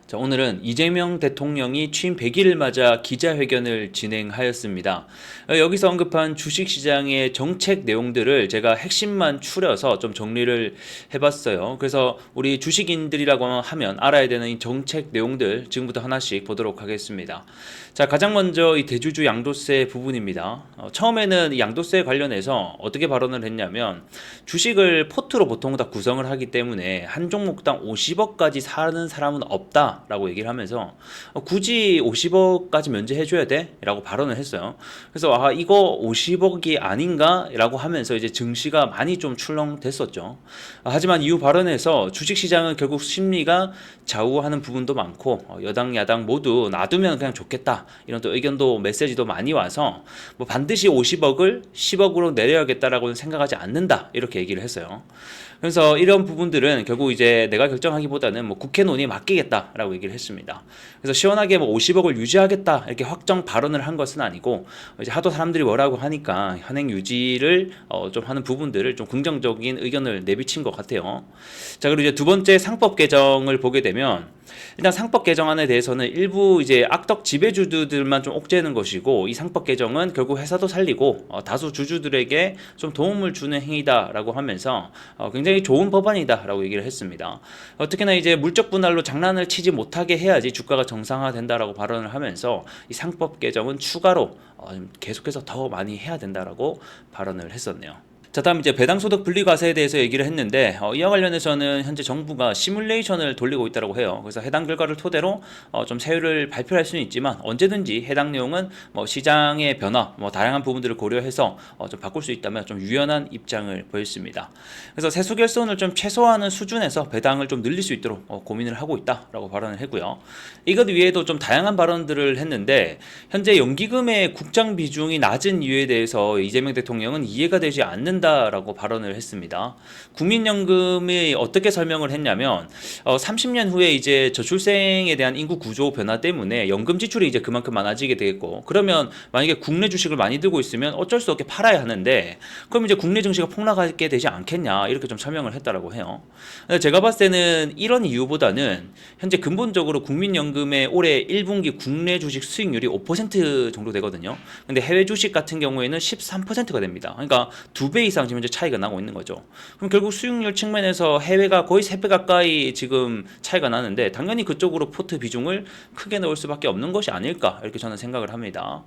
자, 오늘은 이재명 대통령이 취임 100일을 맞아 기자회견을 진행하였습니다. 여기서 언급한 주식시장의 정책 내용들을 제가 핵심만 추려서 좀 정리를 해봤어요. 그래서 우리 주식인들이라고 하면 알아야 되는 이 정책 내용들 지금부터 하나씩 보도록 하겠습니다. 자, 가장 먼저 이 대주주 양도세 부분입니다. 처음에는 이 양도세 관련해서 어떻게 발언을 했냐면 주식을 포트로 보통 다 구성을 하기 때문에 한 종목당 50억까지 사는 사람은 없다라고 얘기를 하면서 굳이 50억까지 면제해줘야 돼? 라고 발언을 했어요. 그래서 이거 50억이 아닌가? 라고 하면서 이제 증시가 많이 좀 출렁댔었죠. 하지만 이후 발언에서 주식시장은 결국 심리가 좌우하는 부분도 많고 여당 야당 모두 놔두면 그냥 좋겠다 이런 또 의견도 메시지도 많이 와서 뭐 반드시 50억을 10억으로 내려야겠다라고는 생각하지 않는다 이렇게 얘기를 했어요. 그래서 이런 부분들은 결국 이제 내가 결정하기보다는 뭐 국회 논의에 맡기겠다라고 얘기를 했습니다. 그래서 시원하게 뭐 50억을 유지하겠다 이렇게 확정 발언을 한 것은 아니고 이제 하도 사람들이 뭐라고 하니까 현행 유지를 좀 하는 부분들을 좀 긍정적인 의견을 내비친 것 같아요. 자, 그리고 이제 두 번째 상법 개정을 보게 되면 일단 상법 개정안에 대해서는 일부 이제 악덕 지배주들만 좀 옥죄는 것이고 이 상법 개정은 결국 회사도 살리고 다수 주주들에게 좀 도움을 주는 행위다라고 하면서 굉장히 좋은 법안이다라고 얘기를 했습니다. 특히나 이제 물적 분할로 장난을 치지 못하게 해야지 주가가 정상화된다라고 발언을 하면서 이 상법 개정은 추가로 계속해서 더 많이 해야 된다라고 발언을 했었네요. 자, 다음 이제 배당소득 분리과세에 대해서 얘기를 했는데 이와 관련해서는 현재 정부가 시뮬레이션을 돌리고 있다고 해요. 그래서 해당 결과를 토대로 좀 세율을 발표할 수는 있지만 언제든지 해당 내용은 뭐 시장의 변화, 뭐 다양한 부분들을 고려해서 좀 바꿀 수 있다면 좀 유연한 입장을 보였습니다. 그래서 세수 결손을 좀 최소화하는 수준에서 배당을 좀 늘릴 수 있도록 고민을 하고 있다라고 발언을 했고요. 이것 외에도 좀 다양한 발언들을 했는데 현재 연기금의 국장 비중이 낮은 이유에 대해서 이재명 대통령은 이해가 되지 않는다. 라고 발언을 했습니다. 국민연금이 어떻게 설명을 했냐면 30년 후에 이제 저출생에 대한 인구 구조 변화 때문에 연금 지출이 이제 그만큼 많아지게 되겠고 그러면 만약에 국내 주식을 많이 들고 있으면 어쩔 수 없게 팔아야 하는데 그럼 이제 국내 증시가 폭락하게 되지 않겠냐 이렇게 좀 설명을 했다라고 해요. 제가 봤을 때는 이런 이유보다는 현재 근본적으로 국민연금의 올해 1분기 국내 주식 수익률이 5% 정도 되거든요. 근데 해외 주식 같은 경우에는 13%가 됩니다. 그러니까 2배 이상 지금 현재 차이가 나고 있는 거죠. 그럼 결국 수익률 측면에서 해외가 거의 3배 가까이 지금 차이가 나는데 당연히 그쪽으로 포트 비중을 크게 넣을 수밖에 없는 것이 아닐까 이렇게 저는 생각을 합니다.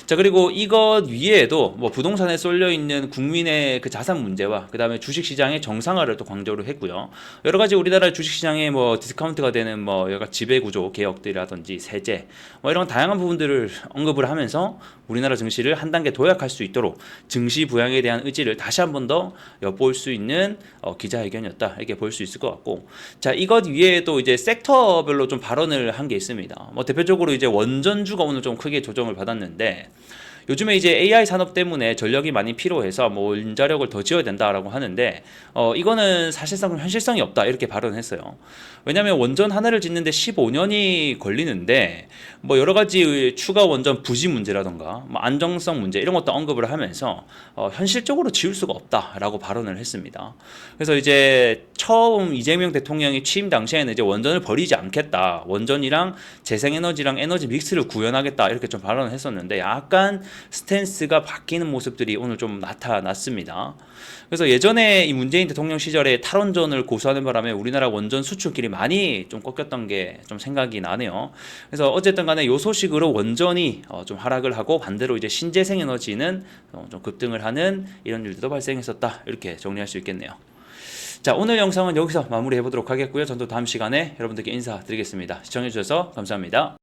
자, 그리고 이것 위에도 뭐 부동산에 쏠려 있는 국민의 그 자산 문제와 그 다음에 주식시장의 정상화를 또 강조를 했고요. 여러 가지 우리나라 주식시장의 뭐 디스카운트가 되는 뭐 여러 가지 지배구조 개혁들이라든지 세제 뭐 이런 다양한 부분들을 언급을 하면서 우리나라 증시를 한 단계 도약할 수 있도록 증시 부양에 대한 의지를 다시 한 번 더 엿볼 수 있는 기자회견이었다 이렇게 볼 수 있을 것 같고, 자, 이것 위에도 이제 섹터별로 좀 발언을 한 게 있습니다. 뭐 대표적으로 이제 원전주가 오늘 좀 크게 조정을 받았는데 요즘에 이제 AI 산업 때문에 전력이 많이 필요해서 뭐 원자력을 더 지어야 된다라고 하는데 이거는 사실상 현실성이 없다 이렇게 발언했어요. 왜냐하면 원전 하나를 짓는데 15년이 걸리는데 뭐 여러 가지 추가 원전 부지 문제라던가 뭐 안정성 문제 이런 것도 언급을 하면서 현실적으로 지을 수가 없다라고 발언을 했습니다. 그래서 이제 처음 이재명 대통령이 취임 당시에는 이제 원전을 버리지 않겠다, 원전이랑 재생에너지랑 에너지 믹스를 구현하겠다 이렇게 좀 발언을 했었는데 약간 스탠스가 바뀌는 모습들이 오늘 좀 나타났습니다. 그래서 예전에 이 문재인 대통령 시절에 탈원전을 고수하는 바람에 우리나라 원전 수출길이 많이 좀 꺾였던 게 좀 생각이 나네요. 그래서 어쨌든 간에 요 소식으로 원전이 좀 하락을 하고 반대로 이제 신재생 에너지는 좀 급등을 하는 이런 일도 발생했었다 이렇게 정리할 수 있겠네요. 자, 오늘 영상은 여기서 마무리해 보도록 하겠고요. 전 또 다음 시간에 여러분들께 인사드리겠습니다. 시청해 주셔서 감사합니다.